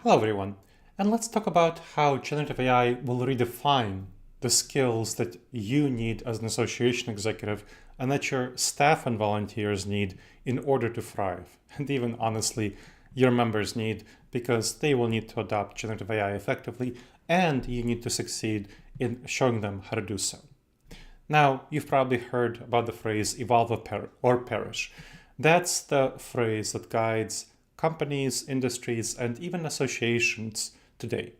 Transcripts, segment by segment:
Hello everyone, and let's talk about how generative AI will redefine the skills that you need as an association executive and that your staff and volunteers need in order to thrive. And even honestly, your members need because they will need to adopt generative AI effectively and you need to succeed in showing them how to do so. Now, you've probably heard about the phrase evolve or perish. That's the phrase that guides companies, industries, and even associations today.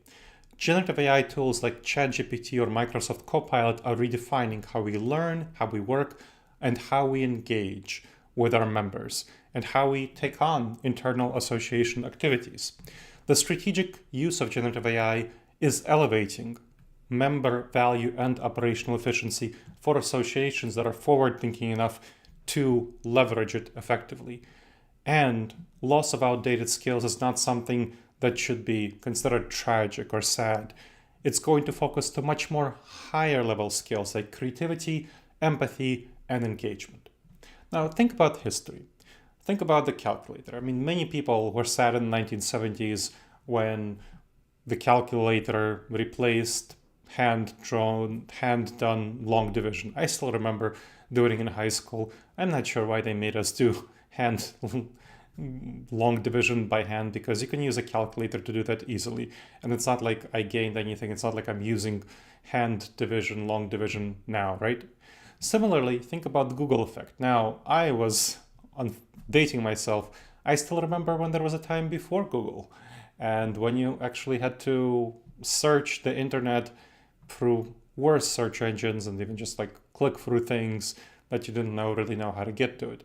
Generative AI tools like ChatGPT or Microsoft Copilot are redefining how we learn, how we work, and how we engage with our members, and how we take on internal association activities. The strategic use of generative AI is elevating member value and operational efficiency for associations that are forward thinking enough to leverage it effectively. And loss of outdated skills is not something that should be considered tragic or sad. It's going to focus to much more higher level skills like creativity, empathy, and engagement. Now, think about history. Think about the calculator. I mean, many people were sad in the 1970s when the calculator replaced hand-done long division. I still remember doing it in high school. I'm not sure why they made us do hand long division by hand, because you can use a calculator to do that easily. And it's not like I gained anything. It's not like I'm using hand division, long division now, right? Similarly, think about the Google effect. Now, I was dating myself. I still remember when there was a time before Google, and when you actually had to search the internet through worse search engines and even just like click through things that you didn't really know how to get to it.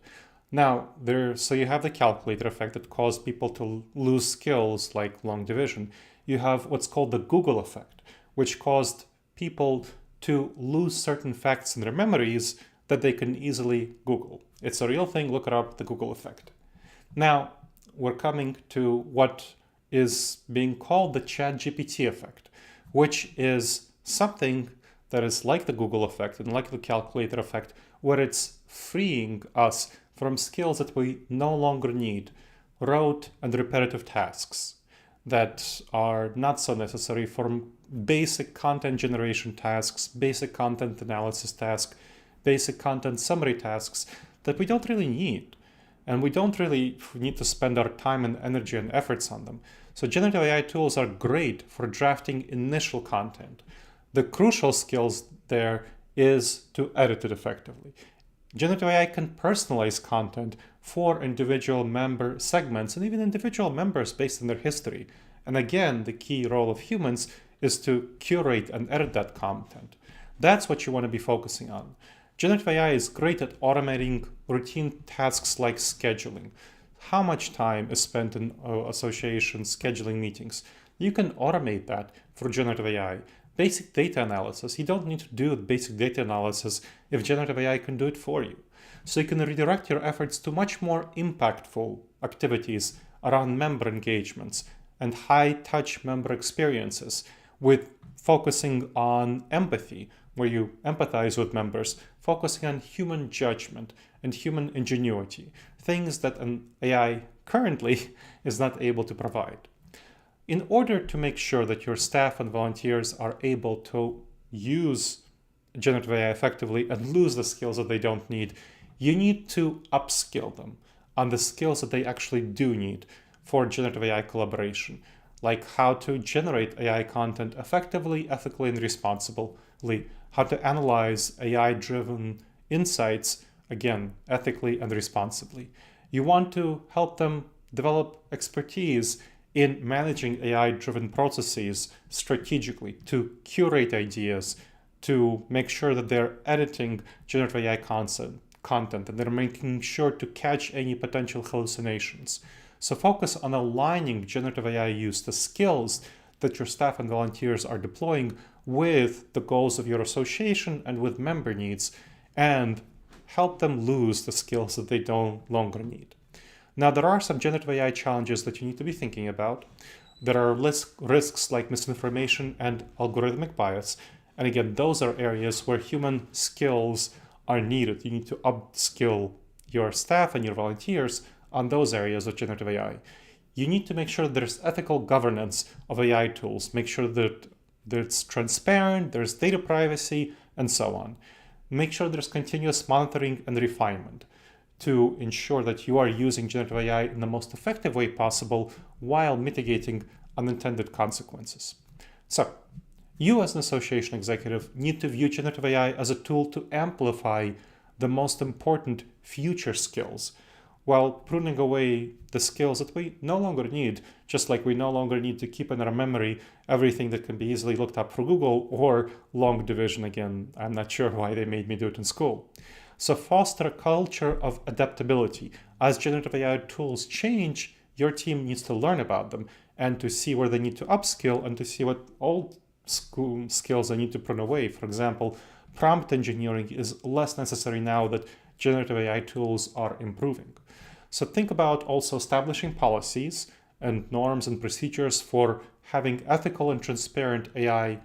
Now, so you have the calculator effect that caused people to lose skills like long division. You have what's called the Google effect, which caused people to lose certain facts in their memories that they can easily Google. It's a real thing. Look it up, the Google effect. Now, we're coming to what is being called the ChatGPT effect, which is something that is like the Google effect and like the calculator effect, where it's freeing us from skills that we no longer need, rote and repetitive tasks that are not so necessary, from basic content generation tasks, basic content analysis tasks, basic content summary tasks that we don't really need. And we don't really need to spend our time and energy and efforts on them. So generative AI tools are great for drafting initial content. The crucial skills there is to edit it effectively. Generative AI can personalize content for individual member segments and even individual members based on their history. And again, the key role of humans is to curate and edit that content. That's what you want to be focusing on. Generative AI is great at automating routine tasks like scheduling. How much time is spent in associations scheduling meetings? You can automate that through generative AI. Basic data analysis. You don't need to do basic data analysis if generative AI can do it for you. So you can redirect your efforts to much more impactful activities around member engagements and high-touch member experiences, with focusing on empathy, where you empathize with members, focusing on human judgment and human ingenuity, things that an AI currently is not able to provide. In order to make sure that your staff and volunteers are able to use generative AI effectively and lose the skills that they don't need, you need to upskill them on the skills that they actually do need for generative AI collaboration, like how to generate AI content effectively, ethically, and responsibly, how to analyze AI-driven insights, again, ethically and responsibly. You want to help them develop expertise in managing AI-driven processes strategically, to curate ideas, to make sure that they're editing generative AI content and they're making sure to catch any potential hallucinations. So focus on aligning generative AI use to skills that your staff and volunteers are deploying with the goals of your association and with member needs, and help them lose the skills that they no longer need. Now, there are some generative AI challenges that you need to be thinking about. There are risks like misinformation and algorithmic bias. And again, those are areas where human skills are needed. You need to upskill your staff and your volunteers on those areas of generative AI. you need to make sure there's ethical governance of AI tools, make sure that it's transparent, there's data privacy, and so on. Make sure there's continuous monitoring and refinement to ensure that you are using generative AI in the most effective way possible while mitigating unintended consequences. So, you as an association executive need to view generative AI as a tool to amplify the most important future skills while pruning away the skills that we no longer need, just like we no longer need to keep in our memory everything that can be easily looked up for Google or long division. Again, I'm not sure why they made me do it in school. So foster a culture of adaptability. As generative AI tools change, your team needs to learn about them and to see where they need to upskill and to see what old skills they need to prune away. For example, prompt engineering is less necessary now that generative AI tools are improving. So think about also establishing policies and norms and procedures for having ethical and transparent AI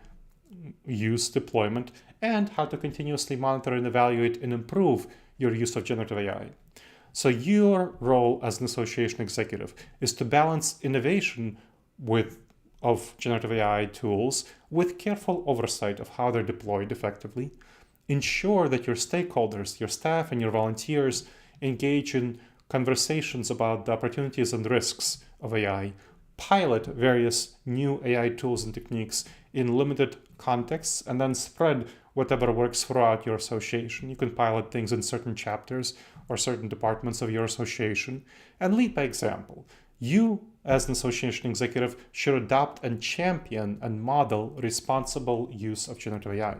use deployment and how to continuously monitor and evaluate and improve your use of generative AI. So your role as an association executive is to balance innovation of generative AI tools with careful oversight of how they're deployed effectively. Ensure that your stakeholders, your staff, and your volunteers engage in conversations about the opportunities and risks of AI. Pilot various new AI tools and techniques in limited contexts, and then spread whatever works throughout your association. You can pilot things in certain chapters or certain departments of your association, and lead by example. You, as an association executive, should adopt and champion and model responsible use of generative AI.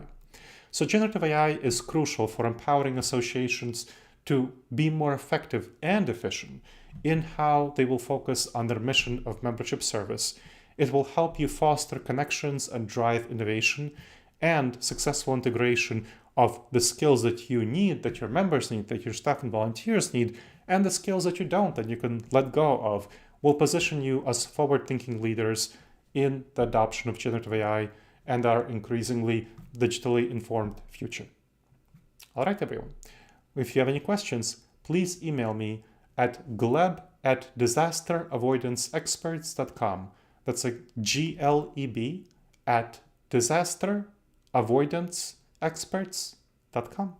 So generative AI is crucial for empowering associations to be more effective and efficient in how they will focus on their mission of membership service. It will help you foster connections and drive innovation and successful integration of the skills that you need, that your members need, that your staff and volunteers need, and the skills that you don't, that you can let go of, will position you as forward-thinking leaders in the adoption of generative AI and our increasingly digitally informed future. All right, everyone. If you have any questions, please email me at gleb@disasteravoidanceexperts.com. That's a GLEB at disasteravoidanceexperts.com.